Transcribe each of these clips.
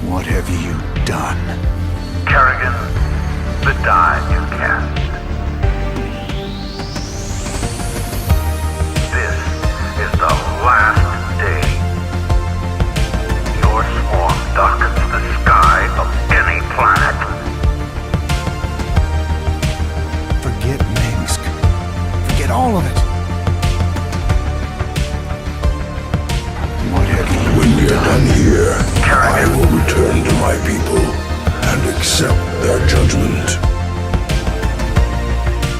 What have you done? Kerrigan, the die you cast. This is the last day. Your swarm darkens the sky of any planet. Forget Minsk. Forget all of it. What have you When we are done here, I Kerrigan. will return to my people and accept their judgment.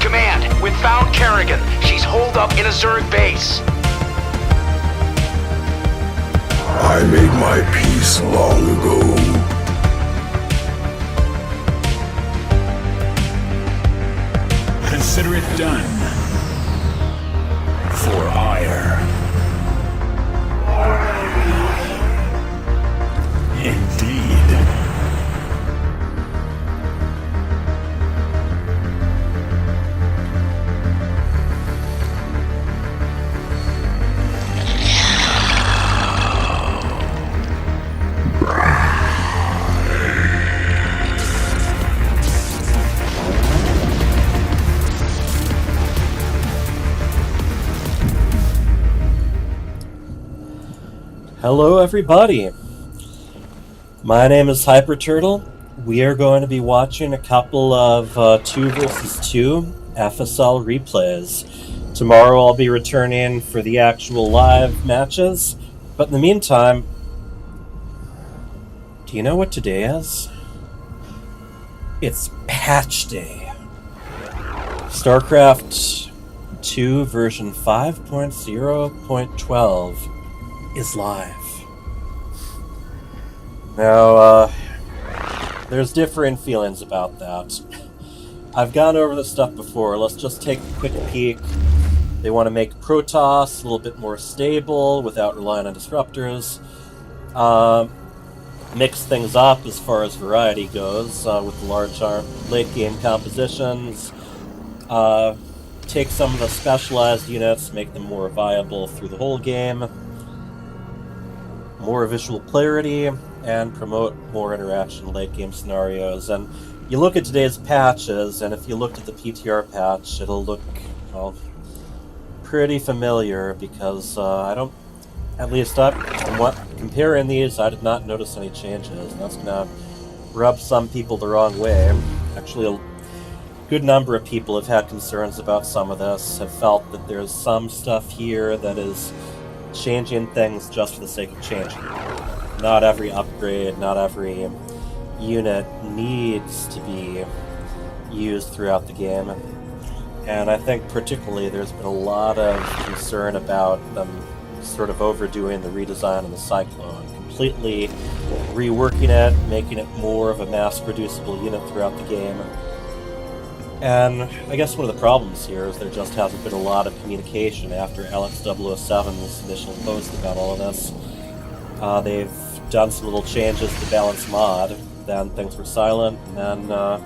Command, we've found Kerrigan. She's holed up in a Zerg base. I made my peace long ago. Consider it done. For hire. Indeed. Hello everybody, my name is Hyper Turtle. We are going to be watching a couple of 2 vs 2 FSL replays. Tomorrow I'll be returning for the actual live matches, but in the meantime, do you know what today is? It's patch day. StarCraft 2 version 5.0.12 is live. Now, there's differing feelings about that. I've gone over this stuff before. Let's just take a quick peek. They want to make Protoss a little bit more stable without relying on disruptors. Mix things up as far as variety goes with the large late-game compositions. Take some of the specialized units, make them more viable through the whole game. More visual clarity, and promote more interaction in late-game scenarios. And you look at today's patches, and if you looked at the PTR patch, it'll look, well, pretty familiar, because comparing these, I did not notice any changes, and that's going to rub some people the wrong way. Actually, a good number of people have had concerns about some of this, have felt that there's some stuff here that is changing things just for the sake of changing. Not every upgrade, not every unit needs to be used throughout the game. And I think particularly there's been a lot of concern about them sort of overdoing the redesign of the Cyclone, completely reworking it, making it more of a mass-producible unit throughout the game. And I guess one of the problems here is there just hasn't been a lot of communication after Alex007's initial post about all of this. They've done some little changes to balance mod, then things were silent, and then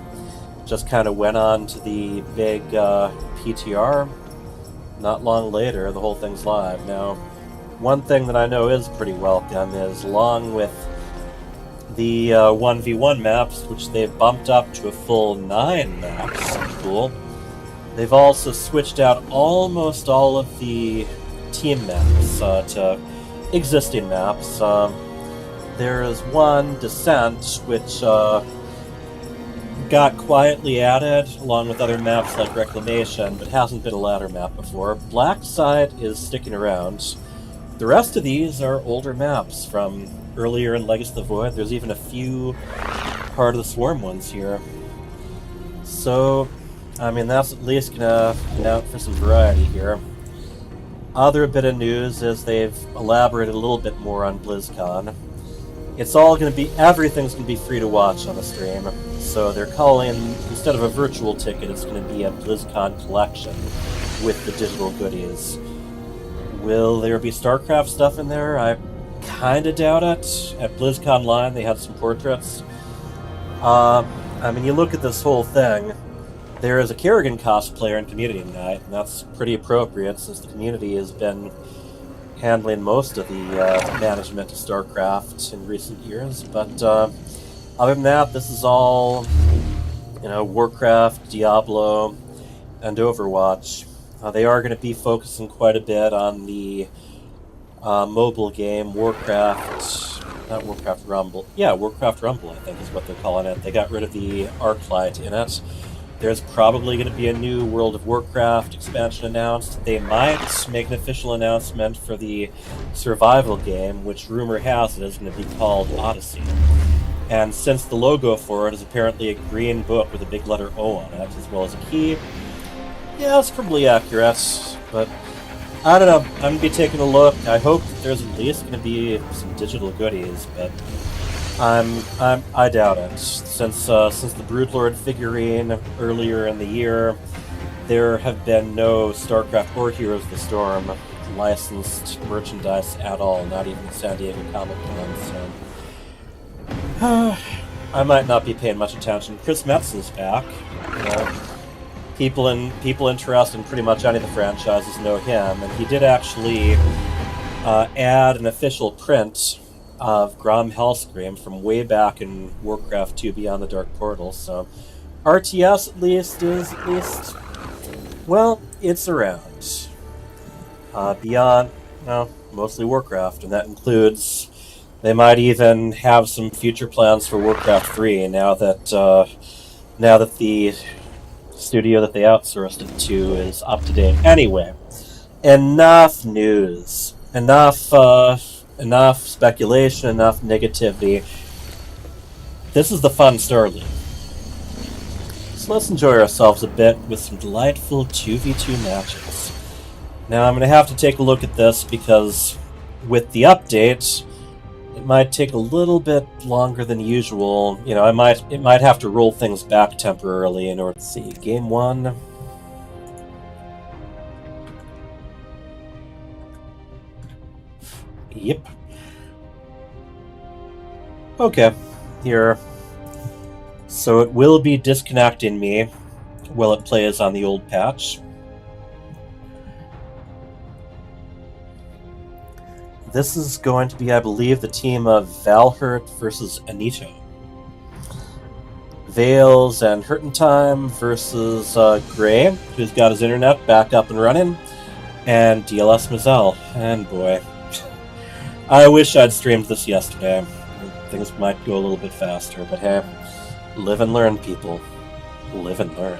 just kind of went on to the big PTR. Not long later, the whole thing's live. Now, one thing that I know is pretty welcome is, along with the 1v1 maps, which they've bumped up to a full 9 maps, cool. They've also switched out almost all of the team maps to existing maps. There is one, Descent, which got quietly added along with other maps like Reclamation, but hasn't been a ladder map before. Black Side is sticking around. The rest of these are older maps from earlier in Legacy of the Void. There's even a few Heart of the Swarm ones here. So, I mean, that's at least gonna account for some variety here. Other bit of news is they've elaborated a little bit more on BlizzCon. It's all gonna be, everything's gonna be free to watch on the stream. So they're calling, instead of a virtual ticket, it's gonna be a BlizzCon collection with the digital goodies. Will there be StarCraft stuff in there? I kinda doubt it. At BlizzCon Line, they had some portraits. I mean, you look at this whole thing, there is a Kerrigan cosplayer in Community Night, and that's pretty appropriate since the community has been handling most of the management of StarCraft in recent years. But other than that, this is all, Warcraft, Diablo, and Overwatch. They are going to be focusing quite a bit on the mobile game, not Warcraft Rumble. Yeah, Warcraft Rumble, I think is what they're calling it. They got rid of the Arclight in it. There's probably going to be a new World of Warcraft expansion announced. They might make an official announcement for the survival game, which rumor has it is going to be called Odyssey. And since the logo for it is apparently a green book with a big letter O on it, as well as a key, yeah, it's probably accurate, but I don't know. I'm going to be taking a look. I hope that there's at least going to be some digital goodies, but I doubt it. Since the Broodlord figurine earlier in the year, there have been no StarCraft or Heroes of the Storm licensed merchandise at all, not even San Diego Comic-Con, so I might not be paying much attention. Chris Metz is back. People interested in pretty much any of the franchises know him, and he did actually add an official print of Grom Hellscream from way back in Warcraft 2 Beyond the Dark Portal, so RTS at least, well, it's around. Beyond, mostly Warcraft, and that includes, they might even have some future plans for Warcraft 3 now that the studio that they outsourced it to is up to date. Anyway, enough news. Enough speculation, enough negativity. This is the fun Star League. So let's enjoy ourselves a bit with some delightful 2v2 matches. Now I'm going to have to take a look at this because with the update, it might take a little bit longer than usual. It might have to roll things back temporarily in order to see. Game 1. Yep. Okay, here. So it will be disconnecting me while it plays on the old patch. This is going to be, I believe, the team of Valhurt versus Anito. Vales and Hurtentime versus Gray, who's got his internet back up and running, and DLS Mazel. And boy, I wish I'd streamed this yesterday. Things might go a little bit faster, but hey, live and learn, people. Live and learn.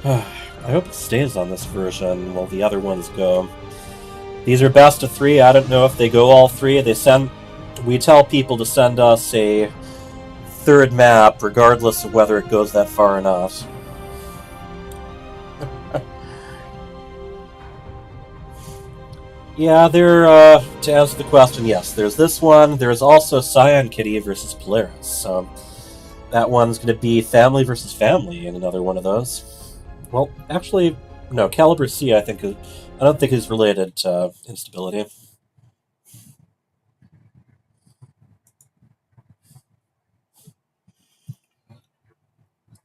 I hope it stays on this version while the other ones go. These are best of 3. I don't know if they go all 3. We tell people to send us a third map, regardless of whether it goes that far or not. Yeah, to answer the question, yes, there's this one. There's also Cyan Kitty versus Polaris. So that one's going to be family versus family in another one of those. Well, actually, no, Caliber C, I don't think is related to instability.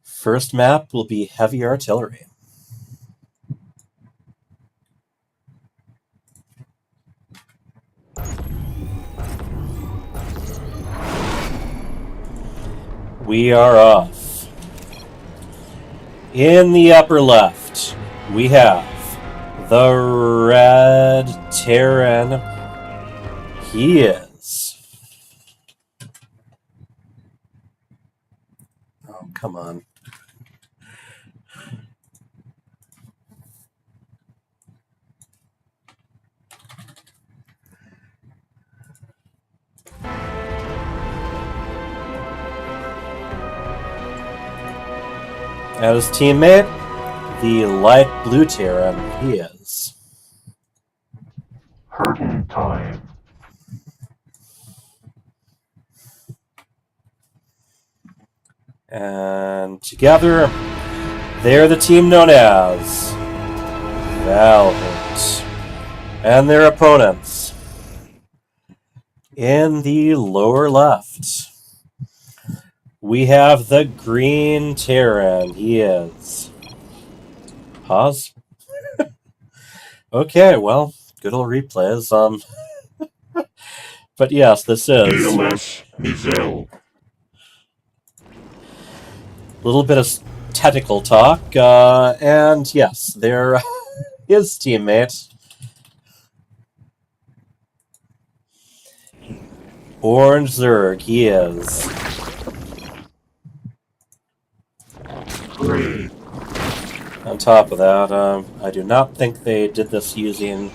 First map will be Heavy Artillery. We are off. In the upper left, we have the Red Terran. He is. Oh, come on. And his teammate, the light blue Terran, he is. Hurting time. And together, they're the team known as Valhurt. And their opponents, in the lower left, we have the Green Terran. He is. Pause. Okay, well, good old replays. But yes, this is DLS Mizel. a little bit of technical talk, and yes, they're his teammate, Orange Zerg. He is. Great. On top of that, I do not think they did this using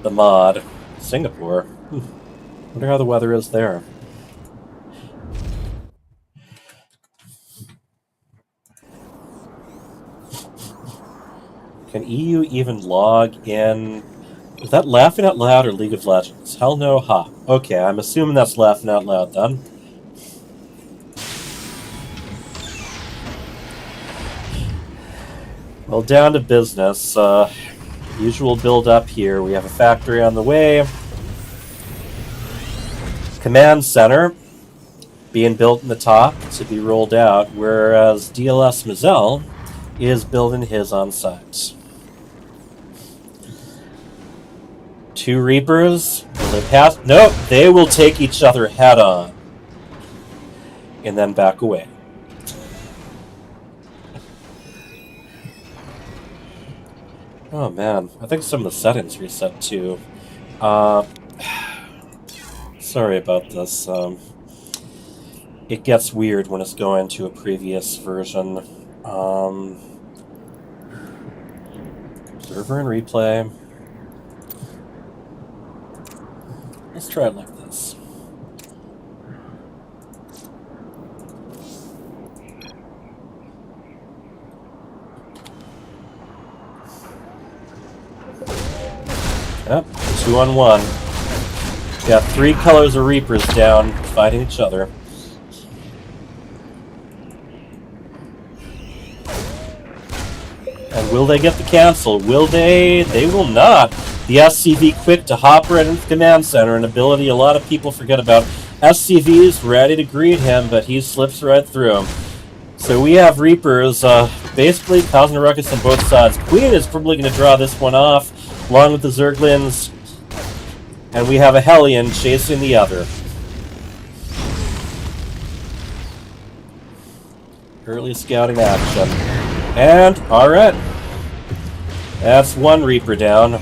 the mod Singapore. Wonder how the weather is there. Can EU even log in? Is that Laughing Out Loud or League of Legends? Hell no, ha. Okay, I'm assuming that's Laughing Out Loud then. Well, down to business. Usual build up here. We have a factory on the way. Command center being built in the top to be rolled out, whereas DLS Mazel is building his on site. 2 Reapers. Will they pass? Nope, they will take each other head on. And then back away. Oh man, I think some of the settings reset too. Sorry about this. It gets weird when it's going to a previous version. Server and replay. Let's try it like this. Yep, 2-on-1. Got 3 colors of Reapers down, fighting each other. And will they get the cancel? Will they? They will not. The SCV quick to hop right into the command center, an ability a lot of people forget about. SCV is ready to greet him, but he slips right through him. So we have Reapers basically causing a ruckus on both sides. Queen is probably going to draw this one off, along with the Zerglings. And we have a Hellion chasing the other. Early scouting action. And, alright. That's 1 Reaper down.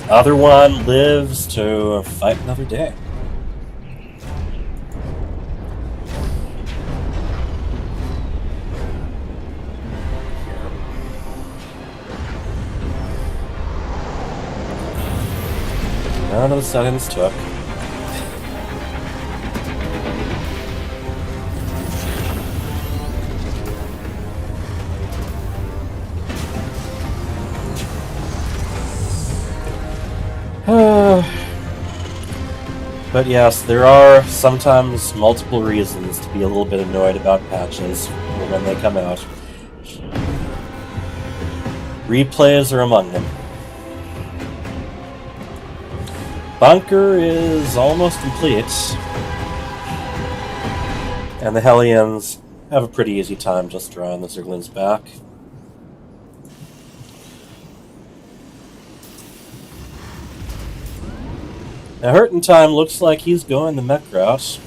Other one lives to fight another day. None of the settings took. But yes, there are sometimes multiple reasons to be a little bit annoyed about patches when they come out. Replays are among them. Bunker is almost complete. And the Hellions have a pretty easy time just drawing the Zerglings back. Now, Hurtin' Time looks like he's going the mech route.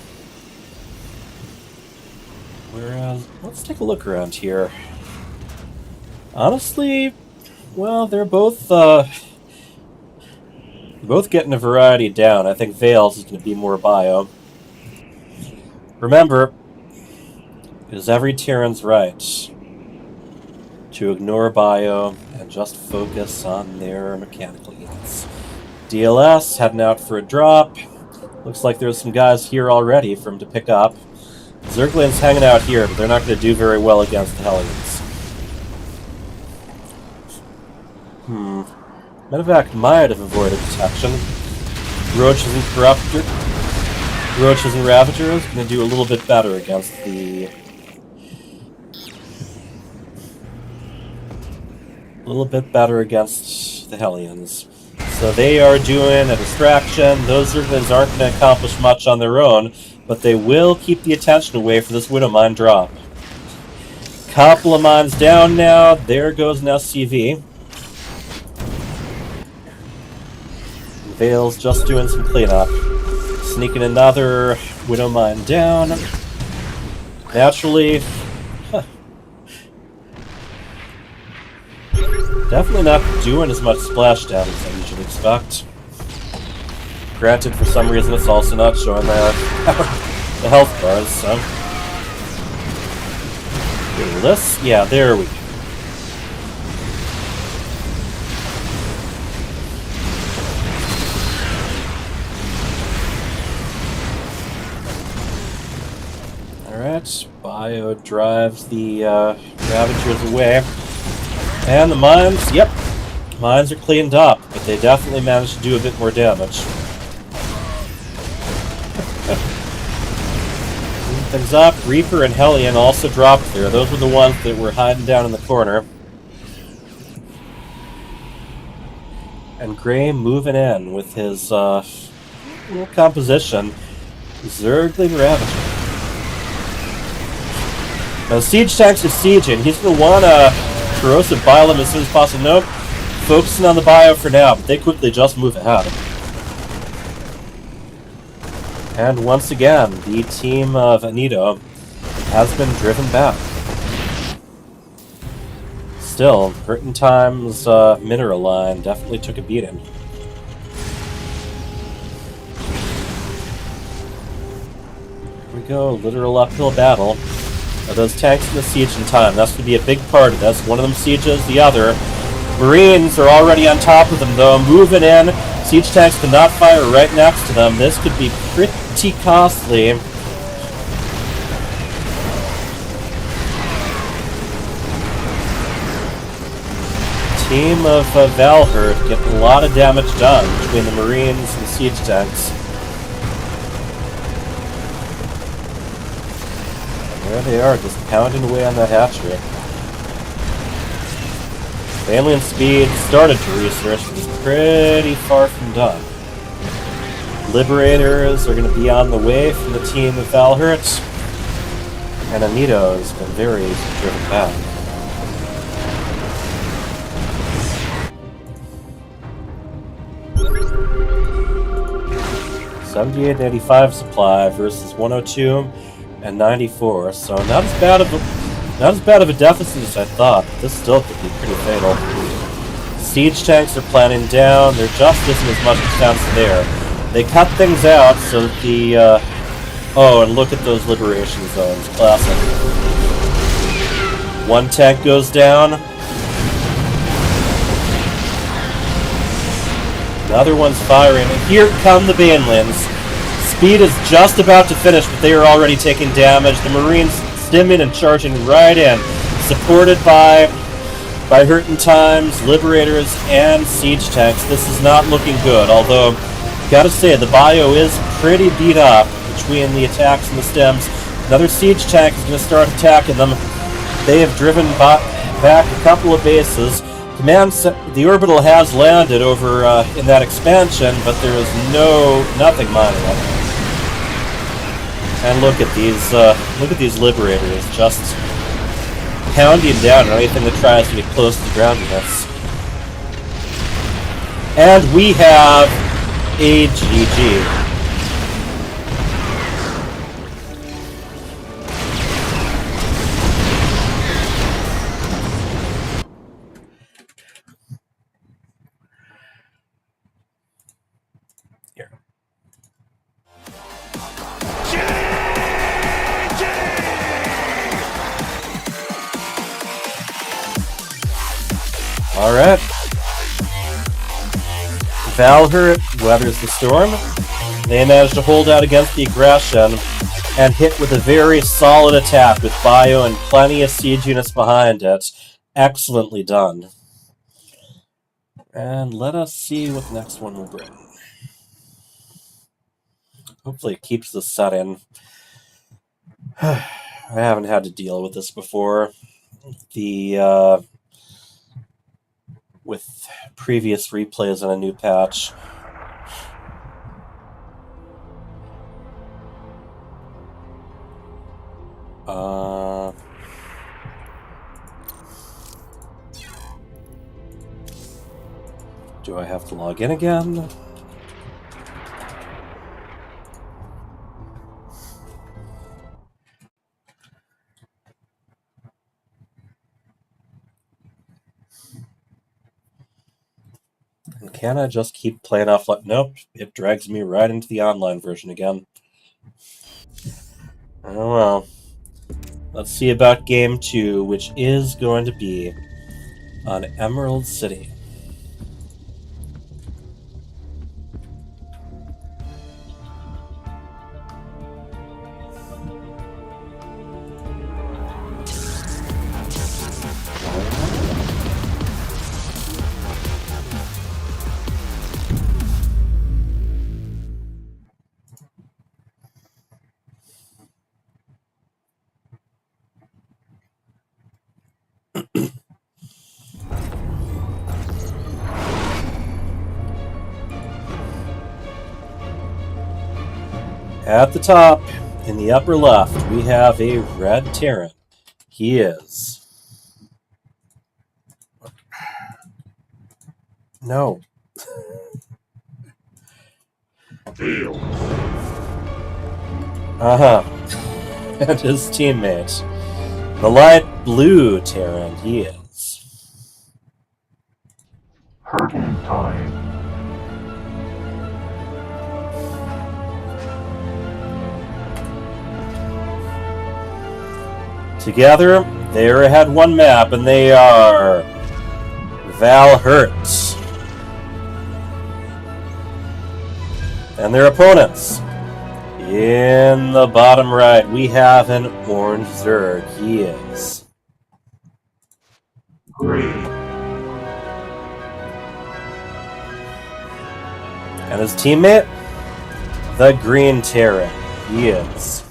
Whereas, let's take a look around here. Honestly, well, they're both getting a variety down. I think Vales is going to be more bio. Remember, it is every Tyrann's right to ignore bio and just focus on their mechanical units. DLS heading out for a drop. Looks like there's some guys here already for him to pick up. Zergling's hanging out here, but they're not going to do very well against the Hellions. Medevac might have avoided detection. Roaches and Corruptor. Roaches and Ravagers going to do a little bit better against the... A little bit better against the Hellions. So they are doing a distraction. Those Zerglings aren't going to accomplish much on their own, but they will keep the attention away for this Widow Mine drop. Couple of mines down now. There goes an SCV. Vale's just doing some cleanup. Sneaking another Widow Mine down. Naturally, definitely not doing as much splash damage as I usually expect. Granted, for some reason it's also not showing the health bars, so... Do this? Yeah, there we go. Alright, Bio drives the Ravagers away. And the mines, yep, mines are cleaned up, but they definitely managed to do a bit more damage. Clean things up. Reaper and Hellion also dropped there. Those were the ones that were hiding down in the corner. And Gray moving in with his little composition. Zergling Ravager. Now, Siege Tanks are sieging. He's going to want to Corrosive Biome as soon as possible. Nope. Focusing on the Bio for now, but they quickly just move ahead. And once again, the team of Anito has been driven back. Still, Hurtin' Time's mineral line definitely took a beating. Here we go, literal uphill battle. Now those tanks in the siege in time, that's going to be a big part of this. One of them sieges the other. Marines are already on top of them though, moving in. Siege tanks cannot fire right next to them. This could be pretty costly. Team of Valherd getting a lot of damage done between the Marines and the siege tanks. There they are, just pounding away on that hatchery. Alien Speed started to research, but is pretty far from done. Liberators are going to be on the way from the team of Valhert. And Anito has been very driven back. $78.85 supply versus 102 and 94, so not as bad of a deficit as I thought, but this still could be pretty fatal. Siege tanks are planning down, there just isn't as much chance there. They cut things out so that the oh, and look at those liberation zones, classic. One tank goes down. Another one's firing, and here come the Banelins. Speed is just about to finish, but they are already taking damage. The Marines stimming and charging right in, supported by Hurtin' Times, Liberators, and Siege Tanks. This is not looking good, although, gotta say, the Bio is pretty beat up between the attacks and the stems. Another Siege Tank is going to start attacking them. They have driven back a couple of bases. The orbital has landed over in that expansion, but there is nothing mining it. And look at these Liberators just pounding down on anything that tries to get close to groundiness. And we have a GG. Here. Alright. Valhert weathers the storm. They managed to hold out against the aggression and hit with a very solid attack with Bio and plenty of siege units behind it. Excellently done. And let us see what the next one will bring. Hopefully it keeps the setting. I haven't had to deal with this before. With previous replays on a new patch. Do I have to log in again? And can I just keep playing off like... Nope, it drags me right into the online version again. Oh well. Let's see about Game 2, which is going to be on Emerald City. At the top, in the upper left, we have a red Terran. He is... No. Uh-huh. And his teammate. The light blue Terran, he is. Hurting time. Together, they had one map, and they are Valhurt. And their opponents. In the bottom right, we have an orange Zerg. He is. Green. And his teammate? The green Terran. He is.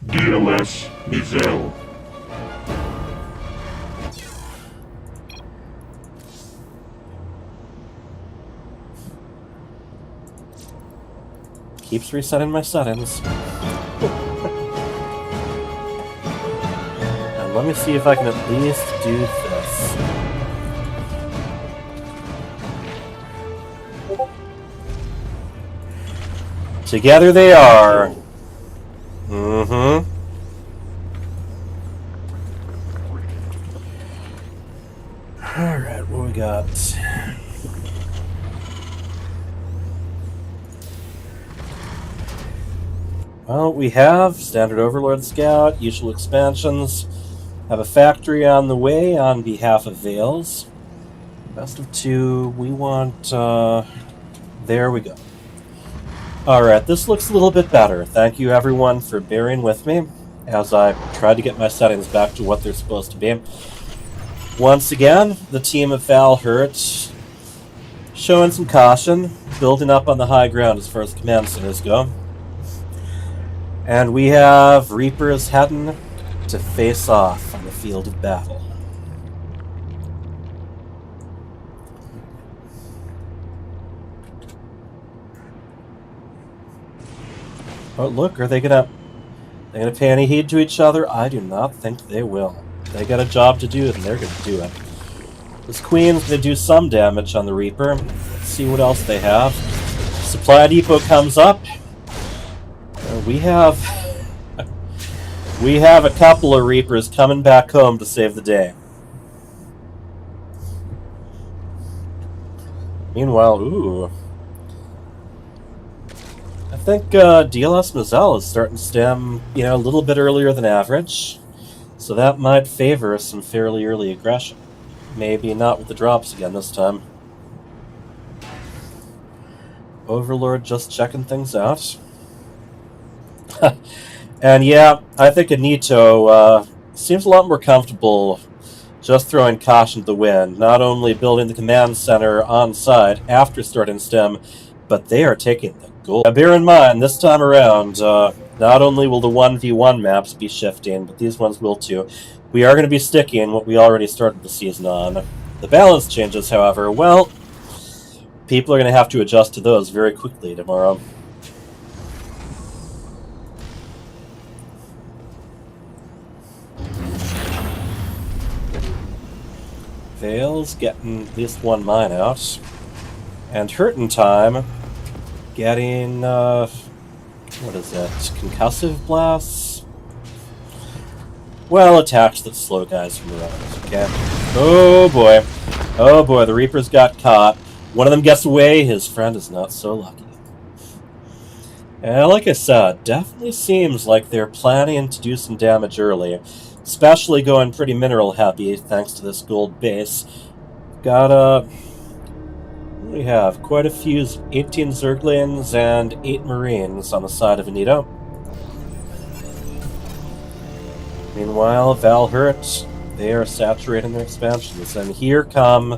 DLS Mizel. Keeps resetting my settings. And let me see if I can at least do this. Together they are. Mm-hmm. Alright, what we got? Well, we have Standard Overlord Scout, usual expansions, have a factory on the way on behalf of Vales. Best of 2, we want, there we go. Alright, this looks a little bit better. Thank you everyone for bearing with me as I try to get my settings back to what they're supposed to be. Once again, the team of Valhurt showing some caution, building up on the high ground as far as command centers go. And we have Reapers heading to face off on the field of battle. Oh, look, are they gonna pay any heed to each other? I do not think they will. They got a job to do, and they're gonna do it. This Queen's gonna do some damage on the Reaper. Let's see what else they have. Supply depot comes up. We have a couple of Reapers coming back home to save the day. Meanwhile, ooh. I think DLS Mazel is starting to stem, a little bit earlier than average. So that might favor some fairly early aggression. Maybe not with the drops again this time. Overlord just checking things out. And yeah, I think Anito seems a lot more comfortable just throwing caution to the wind, not only building the command center on site after starting STEM, but they are taking the gold. Now bear in mind, this time around, not only will the 1v1 maps be shifting, but these ones will too. We are going to be sticking what we already started the season on. The balance changes, however, well, people are going to have to adjust to those very quickly tomorrow. Vale's getting at least one mine out. And Hurtin' Time getting, what is it? Concussive blasts? Well, attacks that slow guys from around, okay? Oh boy. Oh boy, the Reapers got caught. One of them gets away, his friend is not so lucky. And like I said, definitely seems like they're planning to do some damage early. Especially going pretty mineral happy thanks to this gold base. Got we have quite a few 18 Zerglings and 8 Marines on the side of Anito. Meanwhile, Valhurt, they are saturating their expansions, and here come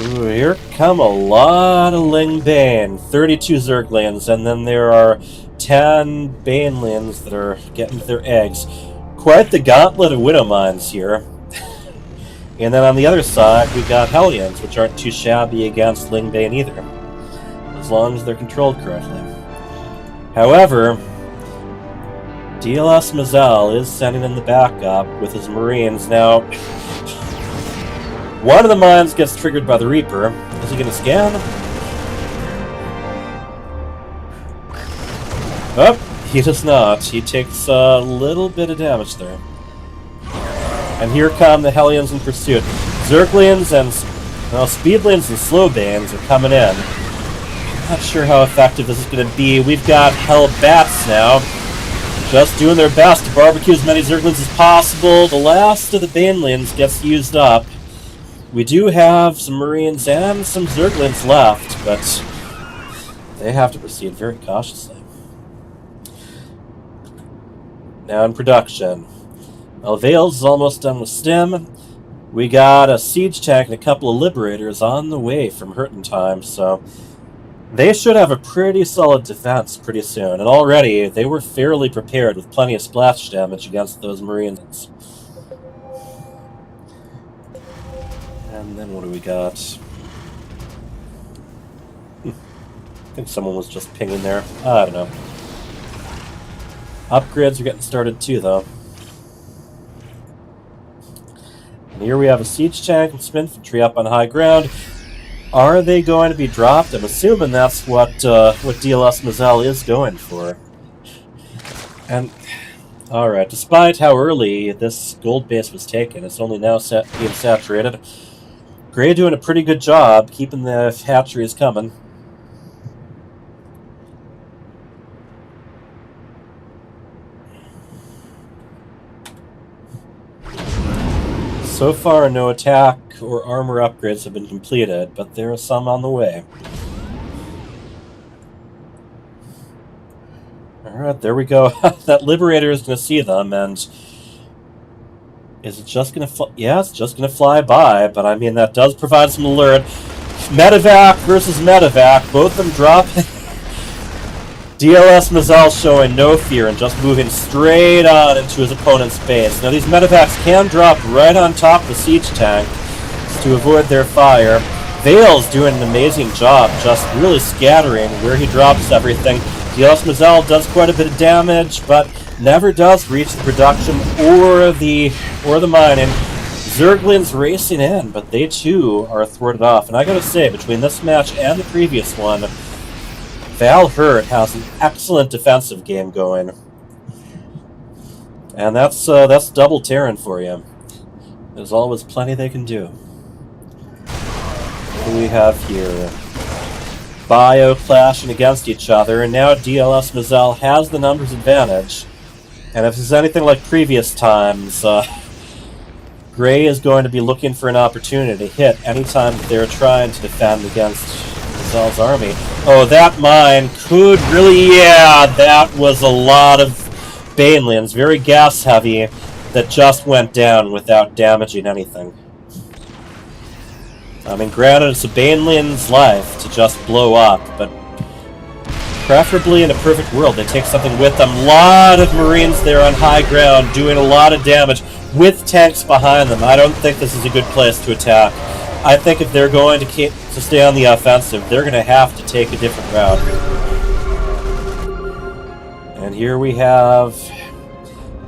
a lot of Ling Bane, 32 Zerglings, and then there are 10 Banelings that are getting their eggs. Quite the gauntlet of Widow Mines here. And then on the other side, we got Hellions, which aren't too shabby against Ling Bane either, as long as they're controlled correctly. However, DLS Mazel is sending in the backup with his Marines. Now, one of the mines gets triggered by the Reaper. Is he going to scan? Oh, he does not. He takes a little bit of damage there. And here come the Hellions in pursuit. Zerglings and Speedlings and Slowbanes are coming in. I'm not sure how effective this is going to be. We've got Hell Bats now, just doing their best to barbecue as many Zerglings as possible. The last of the Banelings gets used up. We do have some Marines and some Zerglings left, but they have to proceed very cautiously. Now in production. Vales is almost done with Stim. We got a Siege Tank and a couple of Liberators on the way from Hurtin Time, so they should have a pretty solid defense pretty soon. And already, they were fairly prepared with plenty of splash damage against those Marines. And then what do we got? I think someone was just pinging there. I don't know. Upgrades are getting started too, though. And here we have a Siege Tank and some infantry up on high ground. Are they going to be dropped? I'm assuming that's what DLS Mazel is going for. And, alright, despite how early this gold base was taken, it's only now being saturated. Grey doing a pretty good job keeping the hatcheries coming. So far, no attack or armor upgrades have been completed, but there are some on the way. Alright, there we go. That Liberator is going to see them, and is it just going to fly? Yeah, it's just going to fly by, but I mean, that does provide some alert. Medevac versus Medevac, both of them drop. DLS Mazel showing no fear and just moving straight on into his opponent's base. Now these Medevacs can drop right on top of the Siege Tank to avoid their fire. Vale's doing an amazing job just really scattering where he drops everything. DLS Mazel does quite a bit of damage, but never does reach the production or the mining. Zerglings racing in, but they too are thwarted off. And I gotta say, between this match and the previous one, Valhurt has an excellent defensive game going. And that's double Terran for you. There's always plenty they can do. What do we have here? Bio clashing against each other, and now DLS Mazel has the numbers advantage. And if this is anything like previous times, Grey is going to be looking for an opportunity to hit anytime they're trying to defend against Mazel's army. Oh, that mine could really... Yeah, that was a lot of Banelings, very gas-heavy, that just went down without damaging anything. I mean, granted, it's a Baneling's life to just blow up, but preferably in a perfect world, they take something with them. A lot of Marines there on high ground doing a lot of damage with tanks behind them. I don't think this is a good place to attack. I think if they're going to stay on the offensive, they're going to have to take a different route. And here we have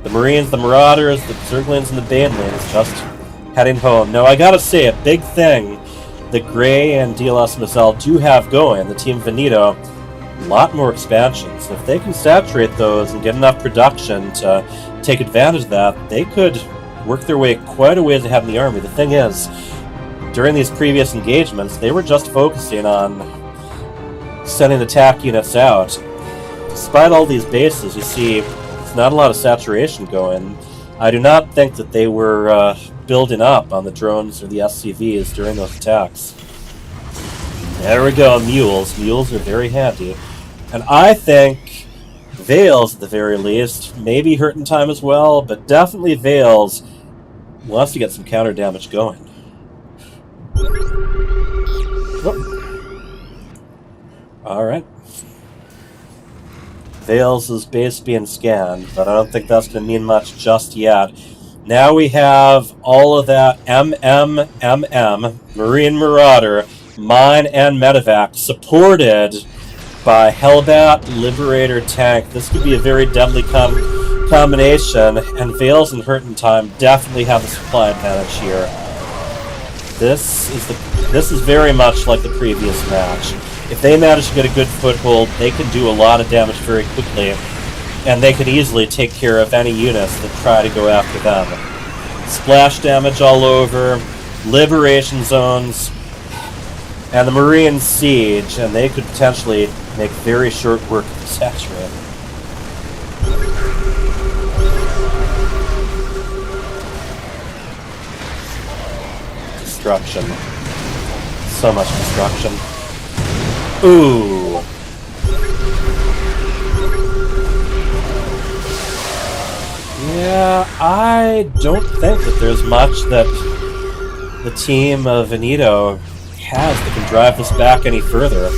the Marines, the Marauders, the Zerglings, and the Banelings just heading home. Now, I gotta say, a big thing that Grey and DLS Mazel do have going, the Team Veneto, a lot more expansions. If they can saturate those and get enough production to take advantage of that, they could work their way quite a ways ahead in the army. The thing is, during these previous engagements, they were just focusing on sending attack units out. Despite all these bases, you see, there's not a lot of saturation going. I do not think that they were building up on the drones or the SCVs during those attacks. There we go, mules. Mules are very handy. And I think Vales, at the very least, maybe Hurting Time as well, but definitely Vales wants to get some counter damage going. Alright. Vales' base being scanned, but I don't think that's going to mean much just yet. Now we have all of that Marine Marauder, Mine, and Medevac supported by Hellbat, Liberator, Tank. This could be a very deadly combination, and Vales and Hurting Time definitely have a supply advantage here. This is very much like the previous match. If they manage to get a good foothold, they can do a lot of damage very quickly, and they can easily take care of any units that try to go after them. Splash damage all over, liberation zones, and the Marine Siege, and they could potentially make very short work of the Saturate. Destruction. So much destruction. Ooh. Yeah, I don't think that there's much that the team of Veneto has that can drive this back any further.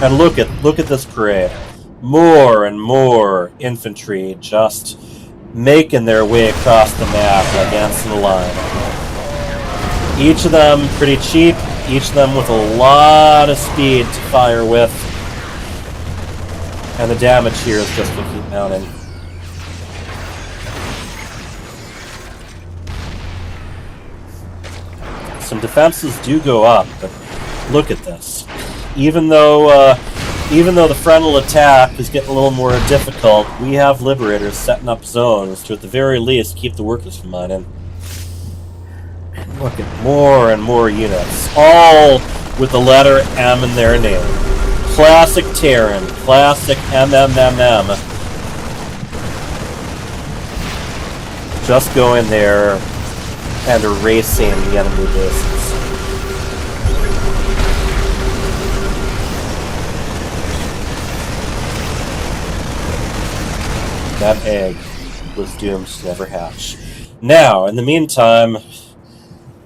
And look at this parade. More and more infantry just making their way across the map against the line. Each of them pretty cheap, each of them with a lot of speed to fire with. And the damage here is just going to keep mounting. Some defenses do go up, but look at this. Even though the frontal attack is getting a little more difficult, we have Liberators setting up zones to, at the very least, keep the workers from mining. And look at more and more units, all with the letter M in their name. Classic Terran, classic MMMM. Just go in there and erasing the enemy bases. That egg was doomed to never hatch. Now, in the meantime,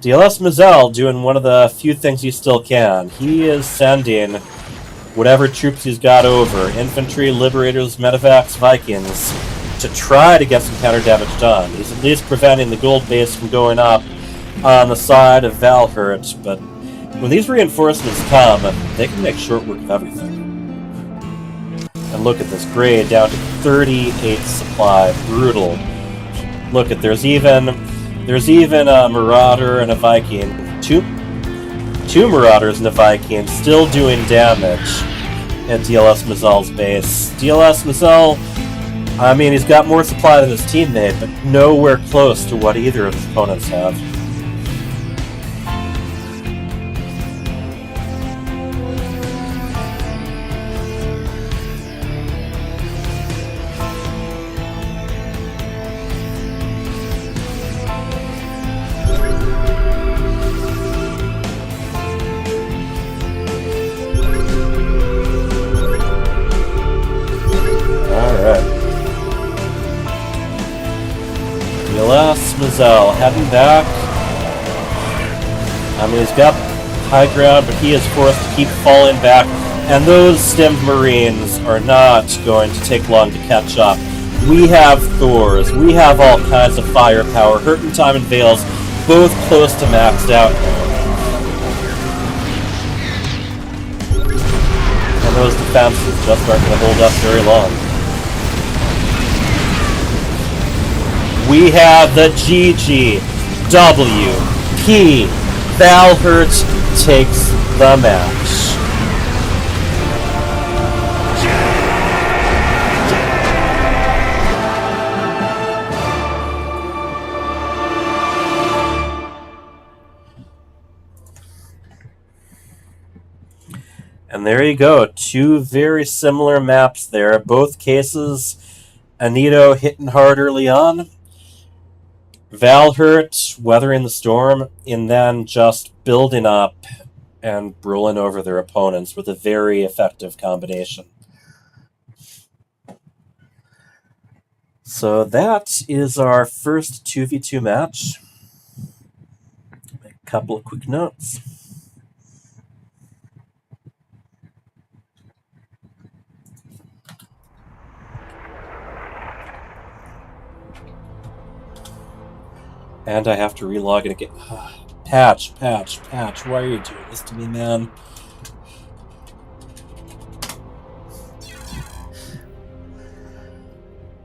DLS Mazel doing one of the few things he still can. He is sending whatever troops he's got over, infantry, liberators, medevacs, Vikings, to try to get some counter damage done. He's at least preventing the gold base from going up on the side of Valhurt, but when these reinforcements come, they can make short work of everything. And look at this grade, down to 38 supply. Brutal. Look at, there's even a Marauder and a Viking. Two Marauders and a Viking still doing damage at DLS Mazel's base. DLS Mazel, I mean, he's got more supply than his teammate, but nowhere close to what either of his opponents have. Mazel heading back. I mean, he's got high ground, but he is forced to keep falling back, and those stemmed Marines are not going to take long to catch up. We have Thors, we have all kinds of firepower. Hurting Time and Vales both close to maxed out. And those defenses just aren't going to hold up very long. We have the GGWP. Valhurt takes the match. And there you go. Two very similar maps there. Both cases, Anito hitting hard early on. Valhurt weathering the storm, and then just building up and rolling over their opponents with a very effective combination. So that is our first 2v2 match. A couple of quick notes. And I have to relog it again. Patch, why are you doing this to me, man?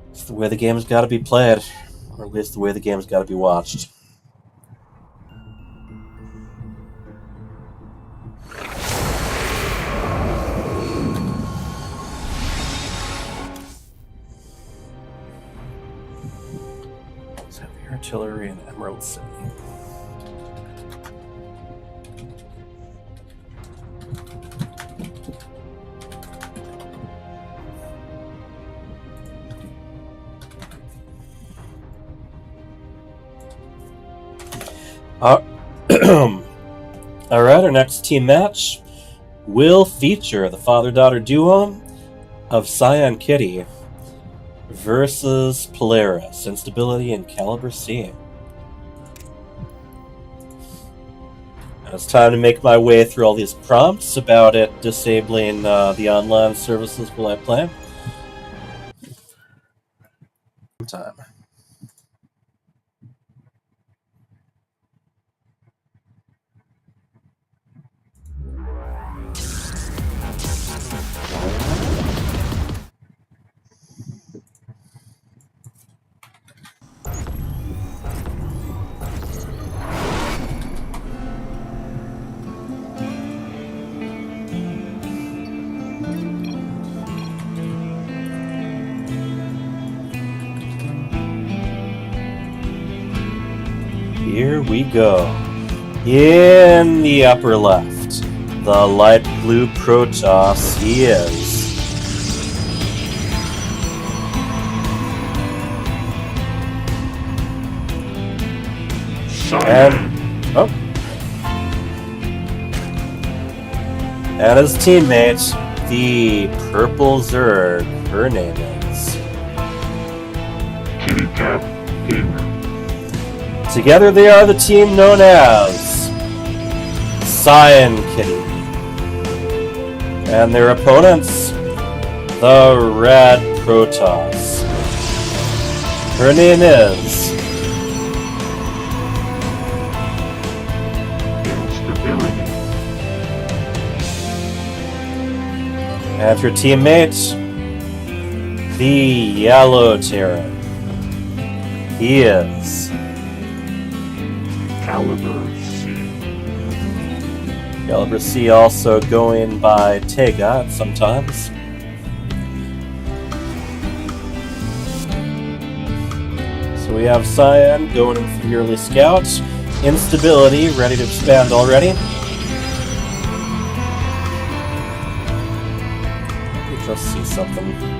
It's the way the game's got to be played, or at least the way the game's got to be watched. Artillery in Emerald City. Alright, our next team match will feature the father-daughter duo of Cyan Kitty versus Polaris, Instability and Caliber C. And it's time to make my way through all these prompts about it disabling the online services while I play. Time. Here we go. In the upper left, the light blue Protoss, he is. And his teammate, the purple Zerg, her name is. Kitty Cat Gamer. Together they are the team known as Cyan Kitty. And their opponents, the Red Protoss. Her name is Instability. and her teammate, the Yellow Terror. He is Caliber C. Caliber C, also going by Tega sometimes. So we have Cyan going in for the early scout. Instability ready to expand already. Let me just see something.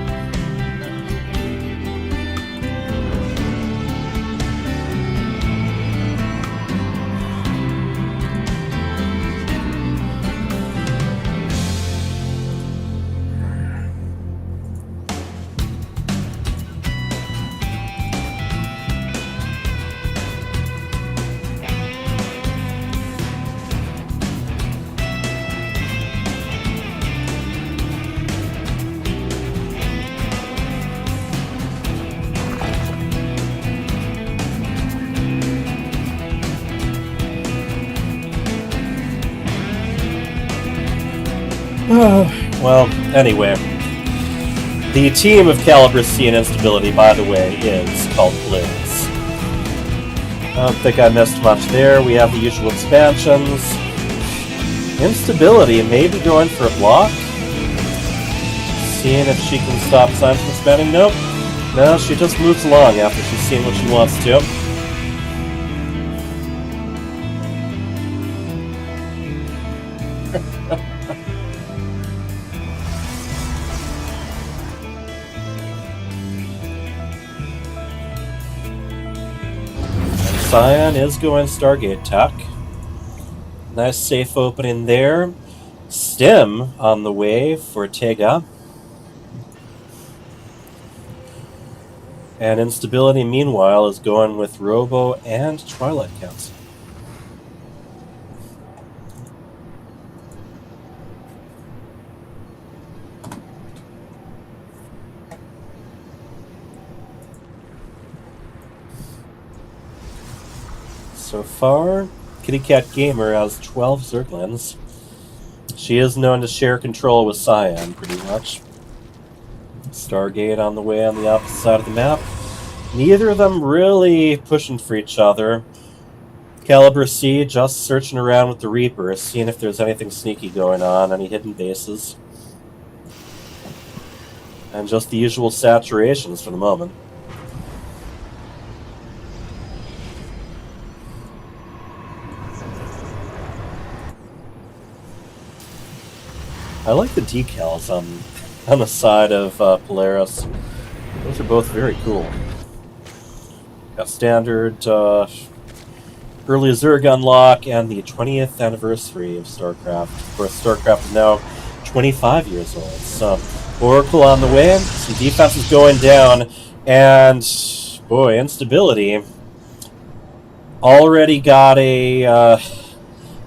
Well, anyway. The team of Caliber C and Instability, by the way, is called Blitz. I don't think I missed much there. We have the usual expansions. Instability may be going for a block. Seeing if she can stop Signs from expanding. Nope. No, she just moves along after she's seen what she wants to. Cyan is going Stargate Tech. Nice safe opening there. Stim on the way for Tega. And Instability, meanwhile, is going with Robo and Twilight Council. So far, Kitty Cat Gamer has 12 Zerglings. She is known to share control with Cyan, pretty much. Stargate on the way on the opposite side of the map. Neither of them really pushing for each other. Caliber C just searching around with the Reaper, seeing if there's anything sneaky going on, any hidden bases. And just the usual saturations for the moment. I like the decals on the side of Polaris. Those are both very cool. Got standard early Zerg unlock and the 20th anniversary of StarCraft. Of course, StarCraft is now 25 years old. So, Oracle on the way. Some defense is going down, and boy, Instability already got a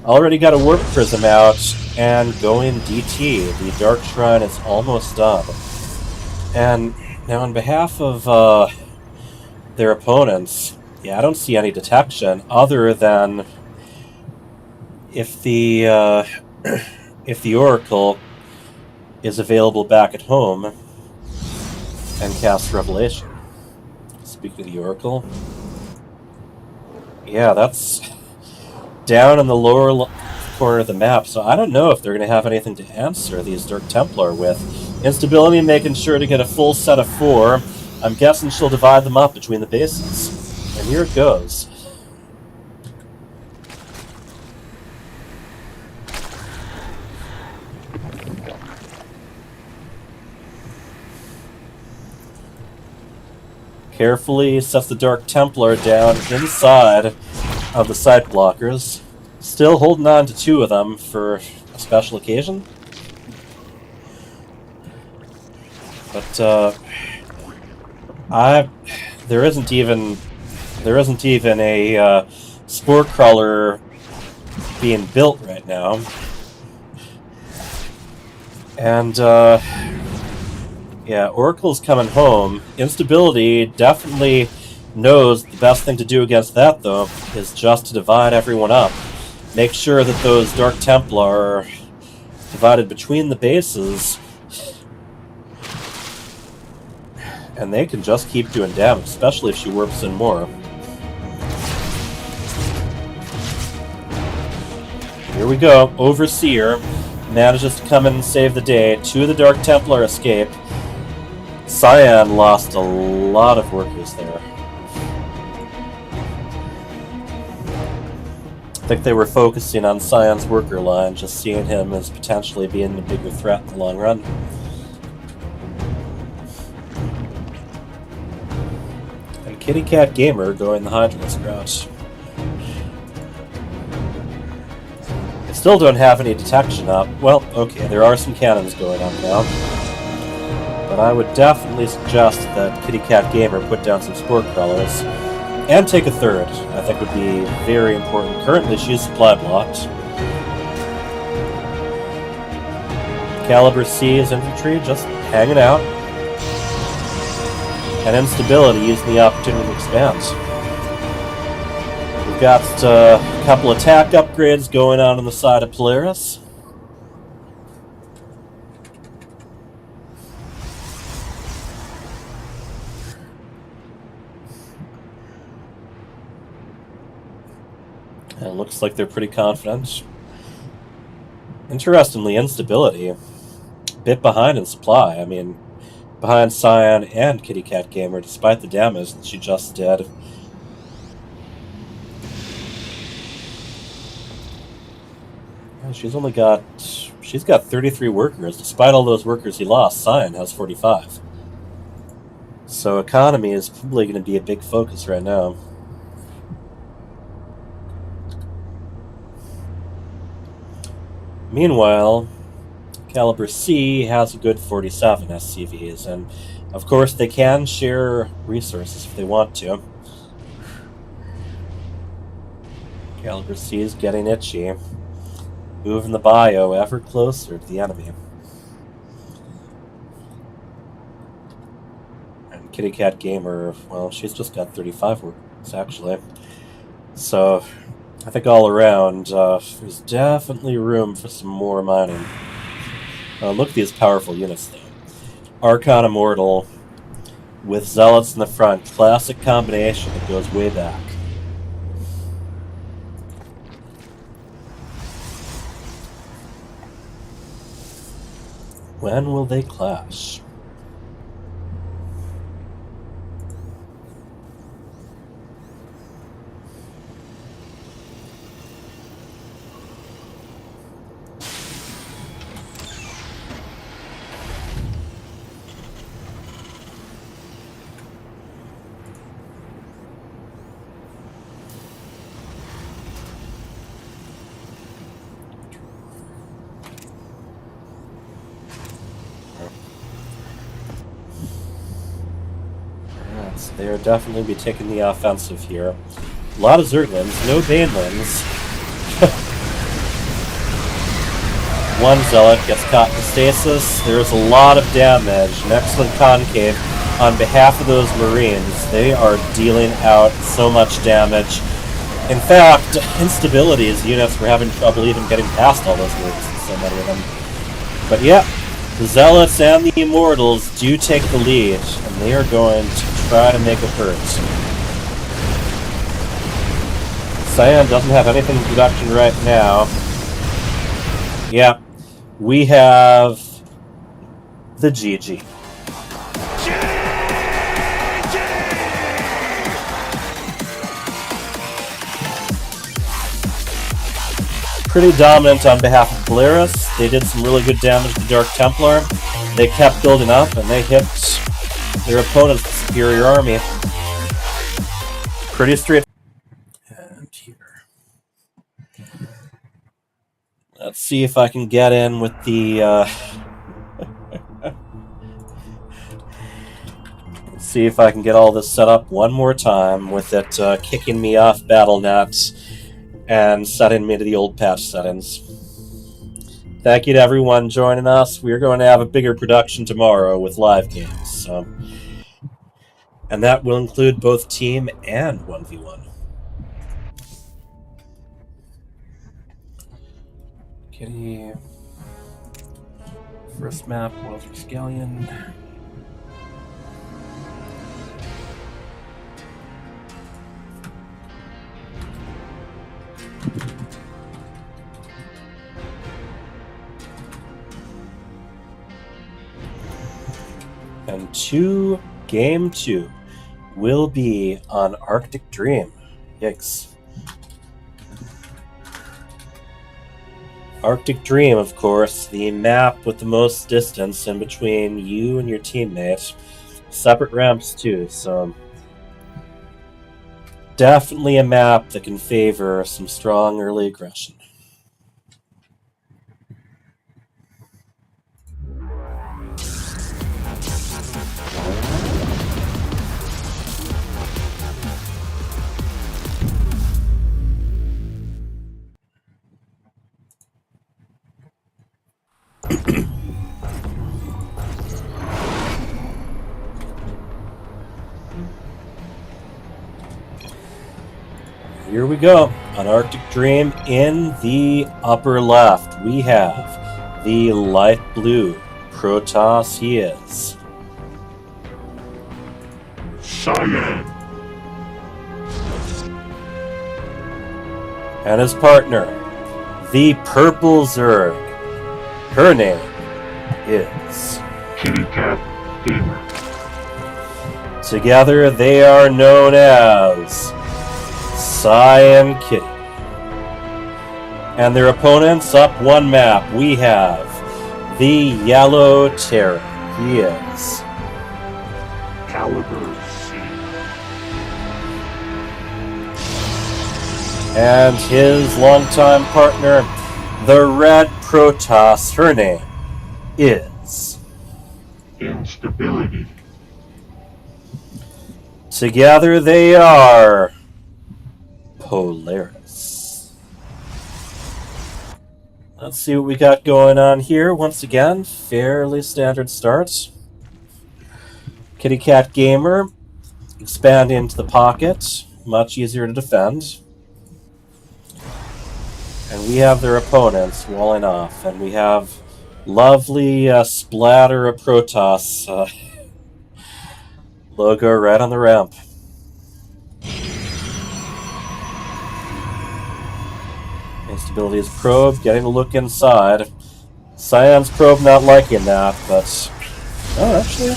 Warp Prism out and going DT. The Dark Shrine is almost done. And now on behalf of their opponents, yeah, I don't see any detection other than if the Oracle is available back at home and casts Revelation. Speaking of the Oracle, yeah, that's down in the lower corner of the map, so I don't know if they're going to have anything to answer these Dark Templar with. Instability making sure to get a full set of 4. I'm guessing she'll divide them up between the bases. And here it goes. Carefully sets the Dark Templar down inside of the side blockers. Still holding on to 2 of them for a special occasion. But there isn't even a spore crawler being built right now. And yeah, Oracle's coming home. Instability definitely knows the best thing to do against that, though, is just to divide everyone up. Make sure that those Dark Templar are divided between the bases, and they can just keep doing damage, especially if she warps in more. Here we go. Overseer manages to come in and save the day. 2 of the Dark Templar escape. Cyan lost a lot of workers there. I think they were focusing on Cyan's worker line, just seeing him as potentially being a bigger threat in the long run. And Kitty Cat Gamer going the Hydralis route. I still don't have any detection up. Well, okay, there are some cannons going on now. But I would definitely suggest that Kitty Cat Gamer put down some spore crawlers. And take a 3rd, I think would be very important. Currently, she's supply blocked. Caliber C is infantry, just hanging out. And Instability using the opportunity to expand. We've got a couple attack upgrades going on the side of Polaris. And it looks like they're pretty confident. Interestingly, Instability, a bit behind in supply. I mean, behind Cyan and Kitty Cat Gamer, despite the damage that she just did. And she's got 33 workers. Despite all those workers he lost, Cyan has 45. So economy is probably going to be a big focus right now. Meanwhile, Caliber C has a good 47 SCVs, and of course they can share resources if they want to. Caliber C is getting itchy, moving the bio ever closer to the enemy. And Kitty Cat Gamer, well, she's just got 35 words, actually. So, I think all around, there's definitely room for some more mining. Look at these powerful units, though. Archon Immortal with Zealots in the front. Classic combination that goes way back. When will they clash? They are definitely be taking the offensive here. A lot of Zerglings, no Banelings. One Zealot gets caught in stasis. There's a lot of damage. An excellent concave on behalf of those Marines. They are dealing out so much damage. In fact, instabilities units were having trouble even getting past all those Marines, so many of them. But yeah, the Zealots and the Immortals do take the lead, and they are going to try to make it hurt. Cyan doesn't have anything in production right now. Yeah, we have the GG. Pretty dominant on behalf of Polaris. They did some really good damage to Dark Templar. They kept building up, and they hit their opponent's superior army. Pretty straight. And here. Let's see if I can get in with the... Let's see if I can get all this set up one more time with it kicking me off BattleNet and setting me to the old patch settings. Thank you to everyone joining us. We're going to have a bigger production tomorrow with live games. So. And that will include both team and 1v1. Kitty. First map, Walter Scallion. And Game 2 will be on Arctic Dream. Yikes. Arctic Dream, of course, the map with the most distance in between you and your teammate. Separate ramps, too, so definitely a map that can favor some strong early aggression. Here we go. On Arctic Dream, in the upper left, we have the light blue Protoss. He is Cyan. and his partner, the purple Zerg. Her name is Kitty Cat Gamer. Together they are known as Cyan Kitty. And their opponents up one map, we have the Yellow Terror. He is Caliber C. and his longtime partner, the Red Protoss. Her name is Instability. Together they are Polaris. Let's see what we got going on here. Once again, fairly standard start. Kitty Cat Gamer, expand into the pocket. Much easier to defend. And we have their opponents walling off. And we have lovely splatter of Protoss logo right on the ramp. Instability is probe, getting a look inside. Cyan's probe not liking that, but actually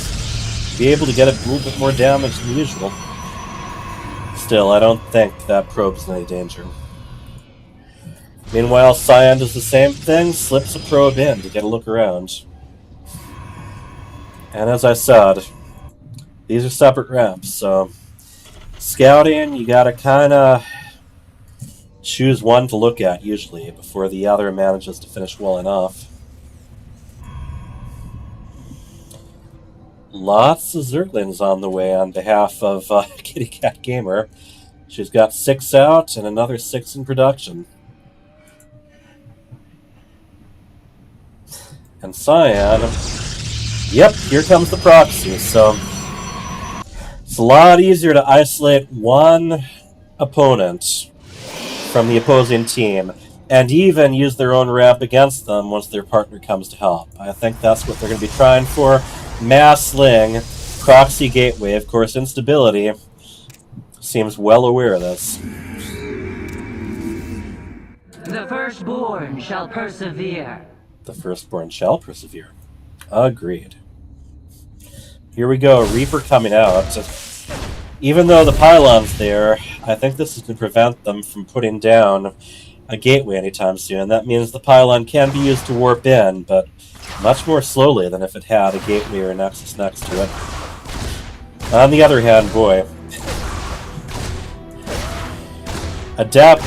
be able to get a little bit more damage than usual. Still, I don't think that probe's in any danger. Meanwhile, Cyan does the same thing, slips a probe in to get a look around. And as I said, these are separate ramps, so scouting, you gotta kinda choose one to look at, usually, before the other manages to finish well enough. Lots of Zerglings on the way on behalf of Kitty Cat Gamer. She's got 6 out and another 6 in production. And Cyan, yep, here comes the proxy, so it's a lot easier to isolate one opponent from the opposing team, and even use their own ramp against them once their partner comes to help. I think that's what they're going to be trying for. Mass Sling, Proxy Gateway, of course, Instability seems well aware of this. The firstborn shall persevere. The firstborn shall persevere. Agreed. Here we go, Reaper coming out. Even though the pylon's there, I think this is going to prevent them from putting down a gateway anytime soon. That means the pylon can be used to warp in, but much more slowly than if it had a gateway or a nexus next to it. On the other hand, boy, Adept,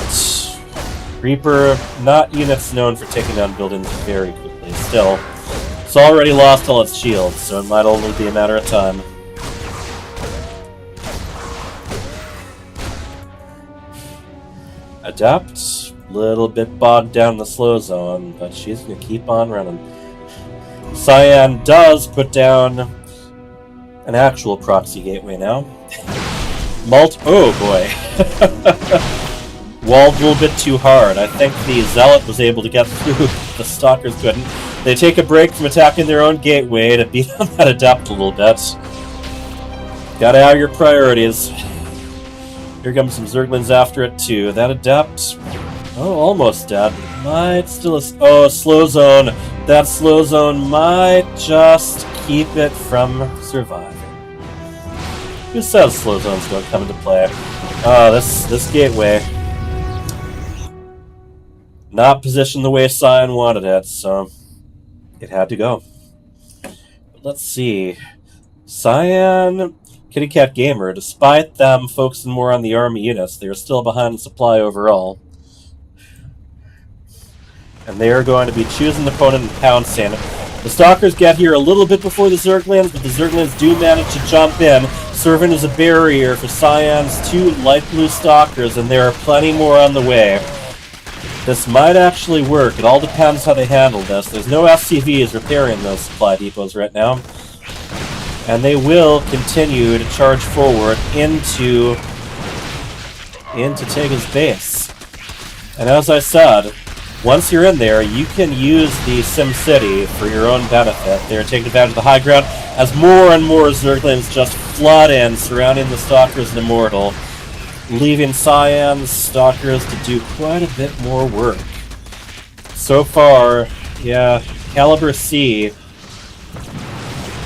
Reaper, not units known for taking down buildings very quickly. Still, it's already lost all its shields, so it might only be a matter of time. Adept, little bit bogged down in the slow zone, but she's going to keep on running. Cyan does put down an actual proxy gateway now. Oh boy. Walled a little bit too hard. I think the Zealot was able to get through, the Stalkers couldn't. They take a break from attacking their own gateway to beat on that Adept a little bit. Gotta have your priorities. Here comes some Zerglings after it too. That Adept, almost dead. Might still slow zone. That slow zone might just keep it from surviving. Who says slow zones don't come into play? This gateway not positioned the way Cyan wanted it, so it had to go. But let's see. Cyan, Kitty Cat Gamer, despite them focusing more on the army units, they are still behind in supply overall. And they are going to be choosing the opponent and pouncing. The Stalkers get here a little bit before the Zerglings, but the Zerglings do manage to jump in, serving as a barrier for Cyan's 2 light blue Stalkers, and there are plenty more on the way. This might actually work. It all depends how they handle this. There's no SCVs repairing those supply depots right now. And they will continue to charge forward into Tega's base. And as I said, once you're in there, you can use the SimCity for your own benefit. They're taking advantage of the high ground as more and more Zerglings just flood in, surrounding the Stalkers and Immortal, leaving Cyan's Stalkers to do quite a bit more work. So far, yeah, Caliber C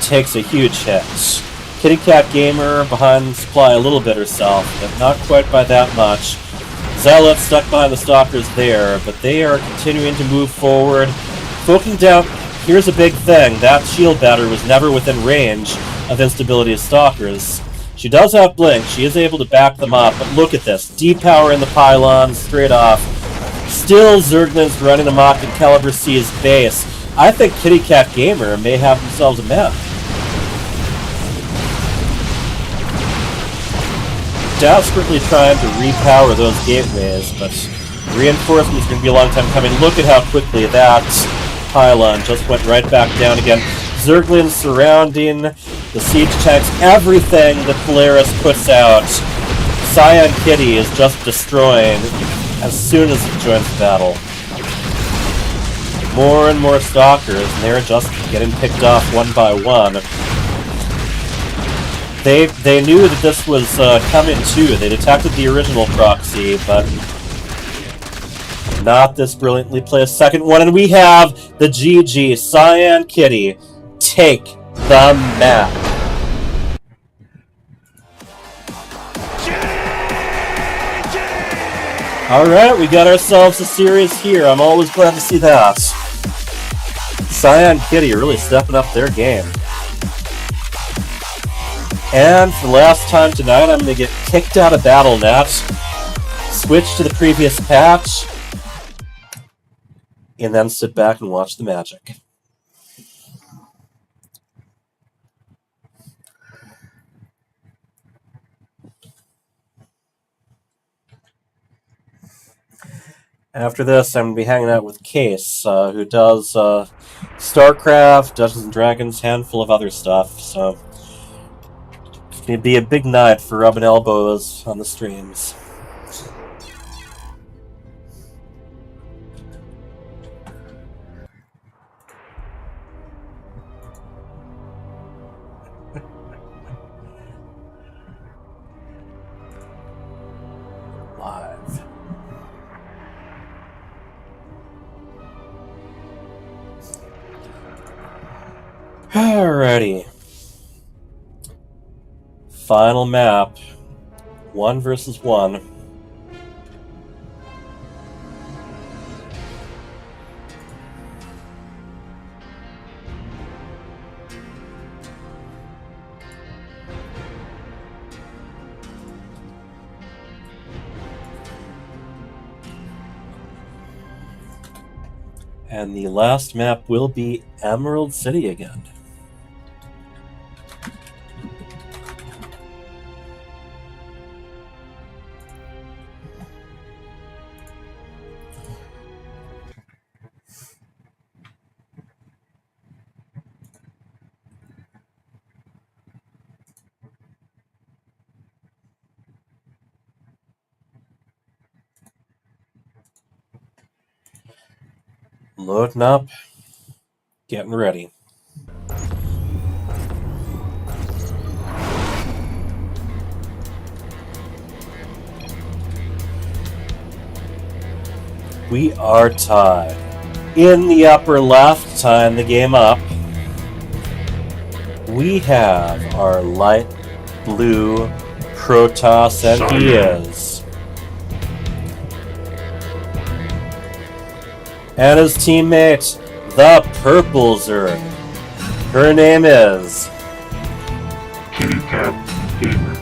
takes a huge hit. Kitty Cat Gamer behind supply a little bit herself, but not quite by that much. Zealot stuck behind the Stalkers there, but they are continuing to move forward. Focusing down, here's a big thing. That shield batter was never within range of Instability's Stalkers. She does have Blink, she is able to back them up, but look at this. Depower in the pylon, straight off. Still, Zerglin's running amok in Caliber C's base. I think Kitty Cat Gamer may have themselves a map. Desperately trying to repower those gateways, but reinforcements are going to be a long time coming. Look at how quickly that pylon just went right back down again. Zerglin surrounding the siege tanks, everything that Polaris puts out. Cyan Kitty is just destroying as soon as it joins the battle. More and more stalkers, and they're just getting picked off one by one. They knew that this was coming too. They detected the original proxy, but not this brilliantly placed second one. And we have the GG Cyan Kitty take the map. Alright, we got ourselves a series here. I'm always glad to see that. Cyan Kitty really stepping up their game. And for the last time tonight, I'm going to get kicked out of BattleNet, switch to the previous patch, and then sit back and watch the magic. After this, I'm going to be hanging out with Case, who does StarCraft, Dungeons & Dragons, handful of other stuff, so it's going to be a big night for rubbing elbows on the streams. Live. Alrighty. Final map. 1 versus 1. And the last map will be Emerald City again. Loading up, getting ready. We are tied. In the upper left, tying the game up, we have our light blue Protoss, and he is. And his teammate, the purple Zerg. Her name is Kitty Cat Gamer.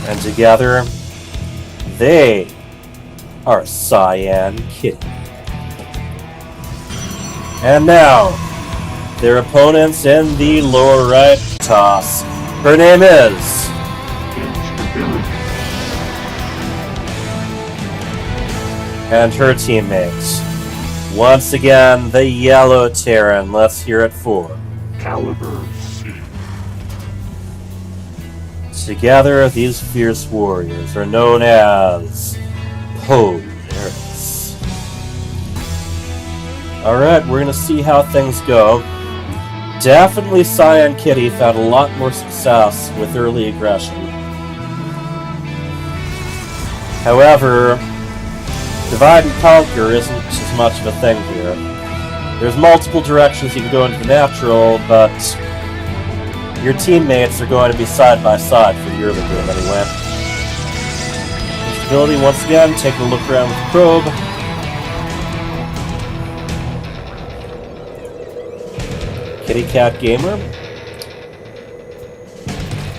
And together, they are Cyan Kitty. And now, their opponents in the lower right toss. Her name is Instability. and her teammates. Once again, the Yellow Terran. Let's hear it for. Caliber C. Together, these fierce warriors are known as Polaris. Alright, we're gonna see how things go. Definitely Cyan Kitty found a lot more success with early aggression. However, divide and conquer isn't as much of a thing here. There's multiple directions you can go into the natural, but your teammates are going to be side by side for the early game anyway. Stability once again, taking a look around with the probe. Kitty Cat Gamer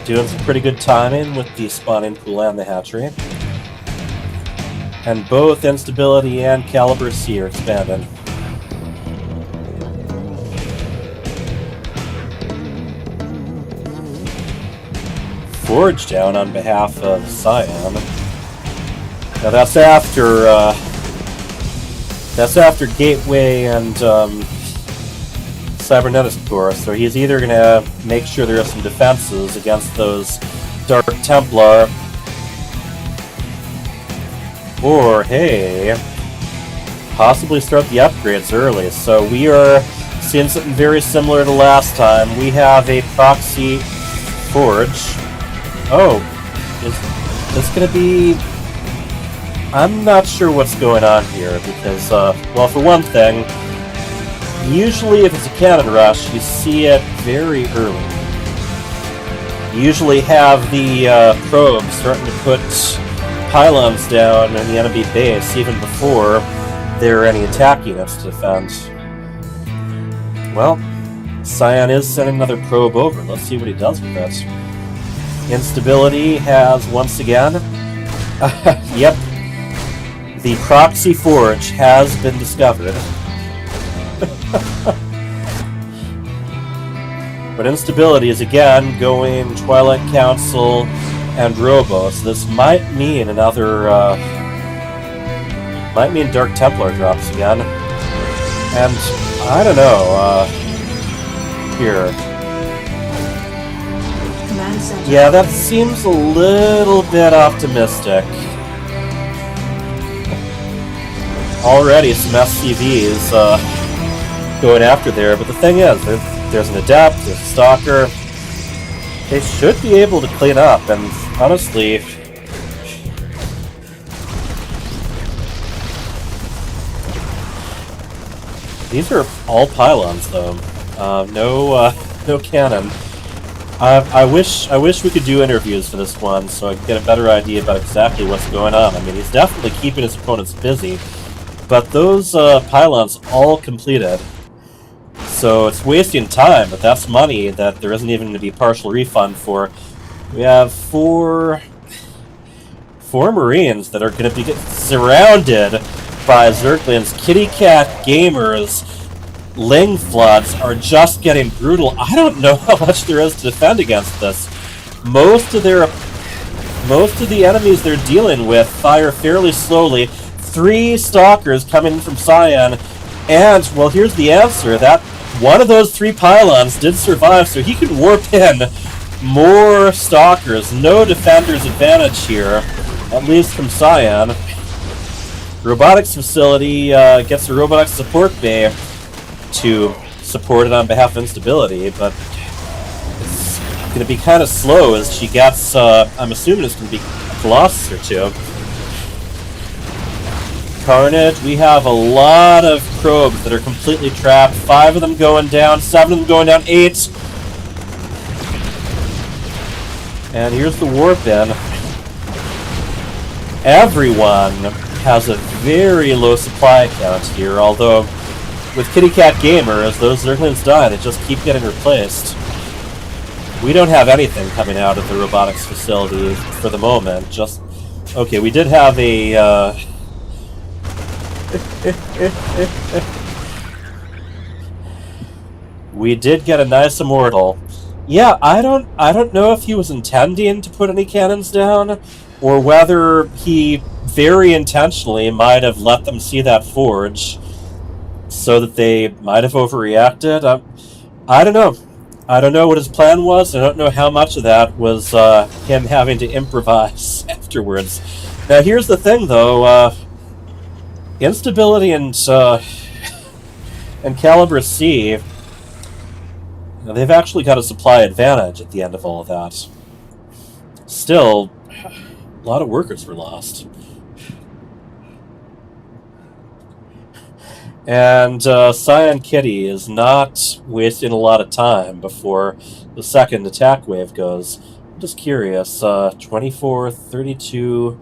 doing some pretty good timing with the spawning pool and the hatchery. And both Instability and Caliber C are expanded. Forge down on behalf of Cyan. Now that's after Gateway and Cybernetics Core, so he's either going to make sure there are some defenses against those Dark Templar, or, hey, possibly start the upgrades early. So we are seeing something very similar to last time. We have a proxy forge. Oh, is this going to be... I'm not sure what's going on here, because, well, for one thing, usually if it's a cannon rush, you see it very early. You usually have the probes starting to put pylons down in the enemy base even before there are any attack units to defend. Well, Cyan is sending another probe over. Let's see what he does with it. Instability has once again... yep. The proxy forge has been discovered. But Instability is again going Twilight Council and Robo, so this might mean another, might mean Dark Templar drops again. And, I don't know, here. Yeah, that seems a little bit optimistic. Already some SCVs, going after there, but the thing is, there's an Adept, there's a Stalker. They should be able to clean up, and honestly, these are all pylons, though. No cannon. I wish we could do interviews for this one, so I could get a better idea about exactly what's going on. I mean, he's definitely keeping his opponents busy, but those pylons all completed. So it's wasting time, but that's money that there isn't even going to be partial refund for. We have four Marines that are going to be surrounded by Zergling's. Kitty Cat Gamers, Ling Floods are just getting brutal. I don't know how much there is to defend against this. Most of the enemies they're dealing with fire fairly slowly. 3 Stalkers coming from Cyan, and, well, here's the answer. That one of those 3 pylons did survive, so he can warp in more Stalkers. No defender's advantage here, at least from Cyan. Robotics Facility gets a robotics support bay to support it on behalf of Instability, but it's going to be kind of slow as she gets, I'm assuming it's going to be a Colossus or 2. Carnage, we have a lot of probes that are completely trapped. 5 of them going down, 7 of them going down, 8. And here's the warp in. Everyone has a very low supply count here, although with Kitty Cat Gamer, as those Zerglings die, they just keep getting replaced. We don't have anything coming out of the robotics facility for the moment. Just, okay, we did have a, we did get a nice Immortal. Yeah, I don't know if he was intending to put any cannons down, or whether he very intentionally might have let them see that forge, so that they might have overreacted. I don't know. I don't know what his plan was. I don't know how much of that was him having to improvise afterwards. Now, here's the thing, though. Instability and Caliber C, they've actually got a supply advantage at the end of all of that. Still, a lot of workers were lost. And Cyan Kitty is not wasting a lot of time before the second attack wave goes. I'm just curious. 24, 32,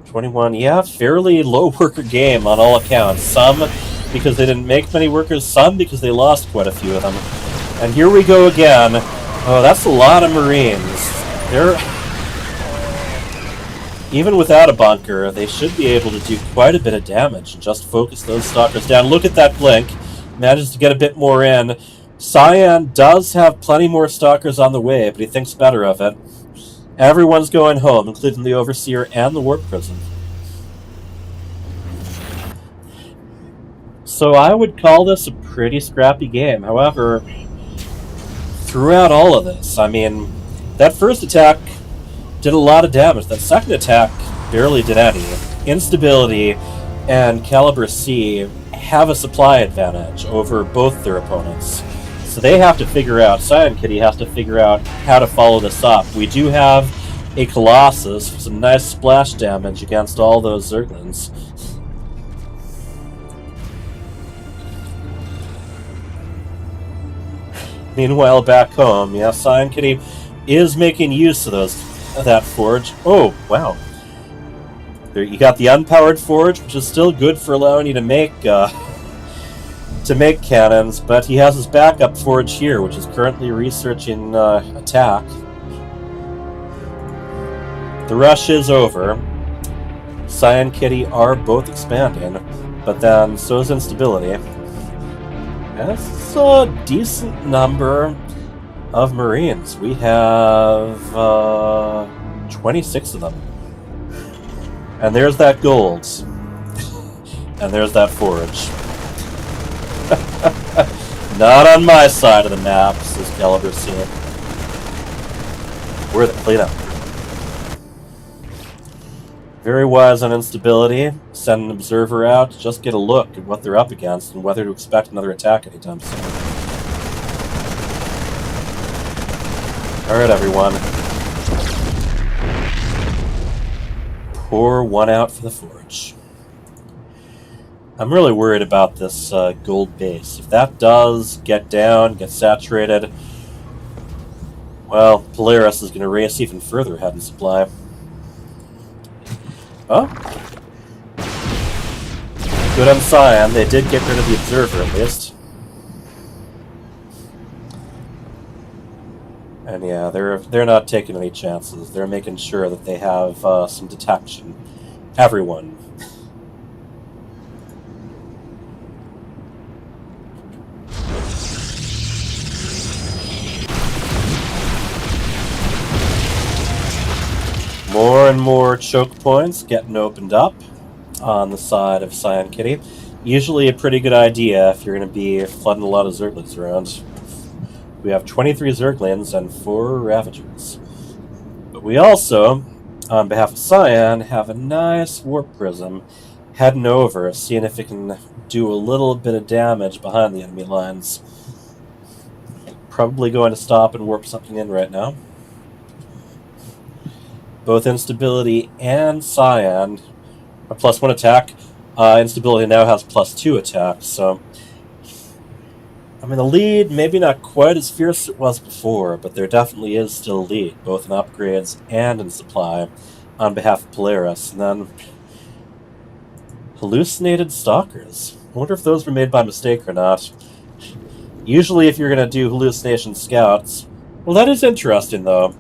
21. Yeah, fairly low worker game on all accounts. Some because they didn't make many workers, some because they lost quite a few of them. And here we go again. Oh, that's a lot of Marines. even without a bunker, they should be able to do quite a bit of damage and just focus those stalkers down. Look at that blink. Manages to get a bit more in. Cyan does have plenty more stalkers on the way, but he thinks better of it. Everyone's going home, including the Overseer and the Warp Prison. So I would call this a pretty scrappy game. However, throughout all of this, I mean, that first attack did a lot of damage. That second attack barely did any. Instability and Caliber C have a supply advantage over both their opponents. So they have to figure out, Cyan Kitty has to figure out how to follow this up. We do have a Colossus for some nice splash damage against all those Zerglings. Meanwhile, back home, yeah, Cyan Kitty is making use of that forge. Oh, wow. There, you got the unpowered forge, which is still good for allowing you to make cannons, but he has his backup forge here, which is currently researching attack. The rush is over. Cyan Kitty are both expanding, but then so is instability. That's a decent number of Marines. We have 26 of them. And there's that gold. And there's that forge. Not on my side of the map, says Caliber C. We're the cleanup. Very wise on instability. Send an observer out to just get a look at what they're up against and whether to expect another attack anytime soon. Alright, everyone. Pour one out for the forge. I'm really worried about this gold base. If that does get down, get saturated, well, Polaris is going to race even further ahead in supply. Oh. Good on Cyan. They did get rid of the observer, at least. And yeah, they're not taking any chances. They're making sure that they have some detection. Everyone. More and more choke points getting opened up on the side of Cyan Kitty. Usually a pretty good idea if you're going to be flooding a lot of Zerglings around. We have 23 Zerglings and 4 Ravagers. But we also, on behalf of Cyan, have a nice Warp Prism heading over, seeing if it can do a little bit of damage behind the enemy lines. Probably going to stop and warp something in right now. Both Instability and Cyan are +1 attack. Instability now has +2 attack, so... I mean, the lead, maybe not quite as fierce as it was before, but there definitely is still a lead, both in upgrades and in supply, on behalf of Polaris. And then... Hallucinated Stalkers. I wonder if those were made by mistake or not. Usually if you're going to do Hallucination Scouts... Well, that is interesting, though.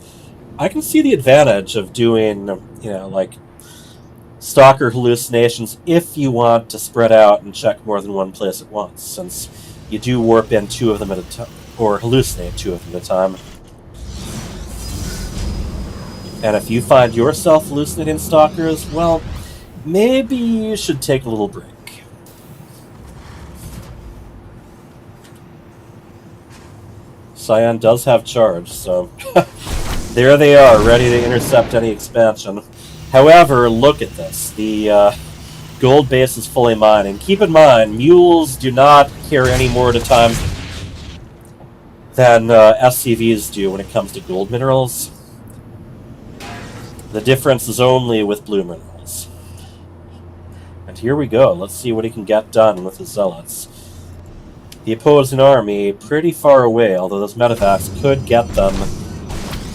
I can see the advantage of doing, you know, like, Stalker hallucinations if you want to spread out and check more than one place at once, since you do warp in 2 of them at a time, or hallucinate 2 of them at a time. And if you find yourself hallucinating Stalkers, well, maybe you should take a little break. Cyan does have charge, so... There they are, ready to intercept any expansion. However, look at this. The gold base is fully mined. And keep in mind, mules do not carry any more at a time than SCVs do when it comes to gold minerals. The difference is only with blue minerals. And here we go. Let's see what he can get done with the Zealots. The opposing army pretty far away, although those medevacs could get them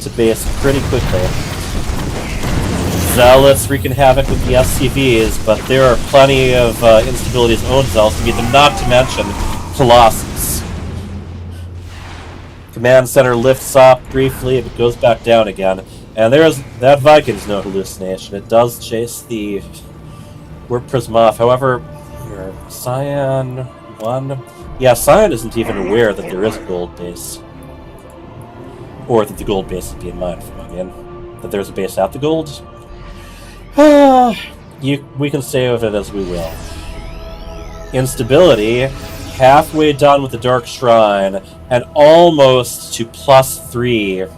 to base pretty quickly. Zealots wreaking havoc with the SCVs, but there are plenty of Instability's own Zealots to meet them, not to mention Colossus. Command center lifts up briefly, but goes back down again. And there's that Viking's no hallucination. It does chase the warp prism off. However, here, Cyan 1. Yeah, Cyan isn't even aware that there is a gold base. Or that the gold base is being mined from, I mean. That there's a base at the gold. We can say of it as we will. Instability, halfway done with the Dark Shrine, and almost to +3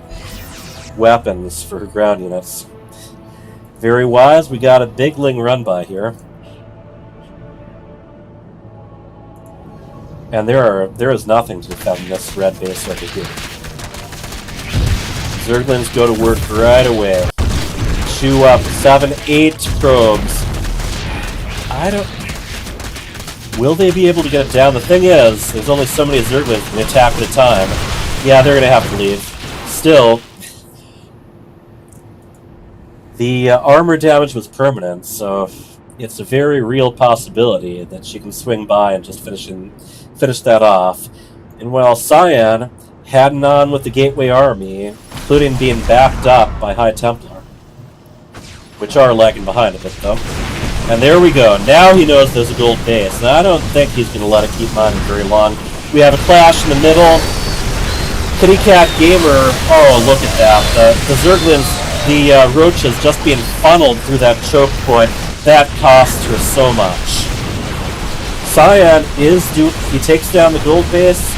weapons for her ground units. Very wise, we got a big Ling run by here. And there is nothing to defend this red base over here. Zerglings go to work right away. Chew up 7, 8 probes. Will they be able to get it down? The thing is, there's only so many Zerglings can attack at a time. Yeah, they're gonna have to leave. Still, the armor damage was permanent, so it's a very real possibility that she can swing by and just finish that off. And while Cyan heading on with the Gateway Army, including being backed up by High Templar, which are lagging behind a bit though. And there we go. Now he knows there's a gold base, and I don't think he's going to let it keep mining very long. We have a clash in the middle. Kitty Cat Gamer, oh look at that. The Zerglings, the roaches just being funneled through that choke point. That costs her so much. Cyan he takes down the gold base,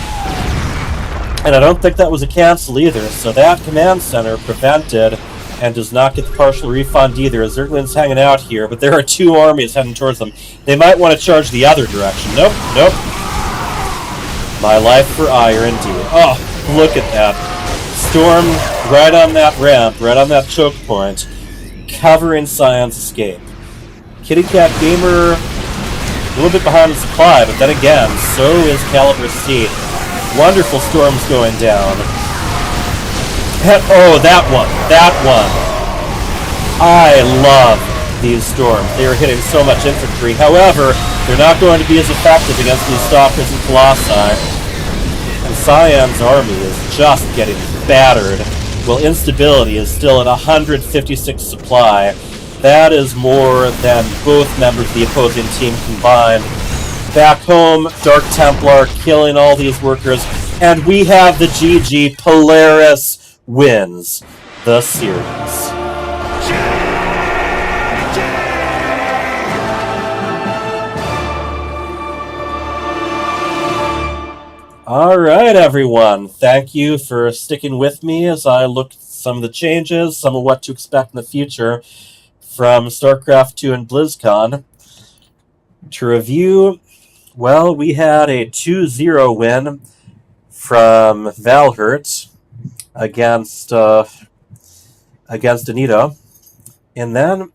and I don't think that was a cancel either, so that command center prevented and does not get the partial refund either. Zergling's hanging out here, but there are 2 armies heading towards them. They might want to charge the other direction. Nope. My life for ire indeed. Oh, look at that. Storm right on that ramp, right on that choke point, covering Cyan's escape. Kitty Cat Gamer a little bit behind the supply, but then again, so is Caliber C. Wonderful storms going down. Oh, that one. I love these storms. They are hitting so much infantry. However, they're not going to be as effective against these Stalkers and Colossi. And Cyan's army is just getting battered, while Instability is still at 156 supply. That is more than both members of the opposing team combined. Back home, Dark Templar killing all these workers, and we have the GG. Polaris wins the series. Alright everyone, thank you for sticking with me as I look at some of the changes, some of what to expect in the future from StarCraft 2 and BlizzCon. To review, well, we had a 2-0 win from Valhert against Anita. And then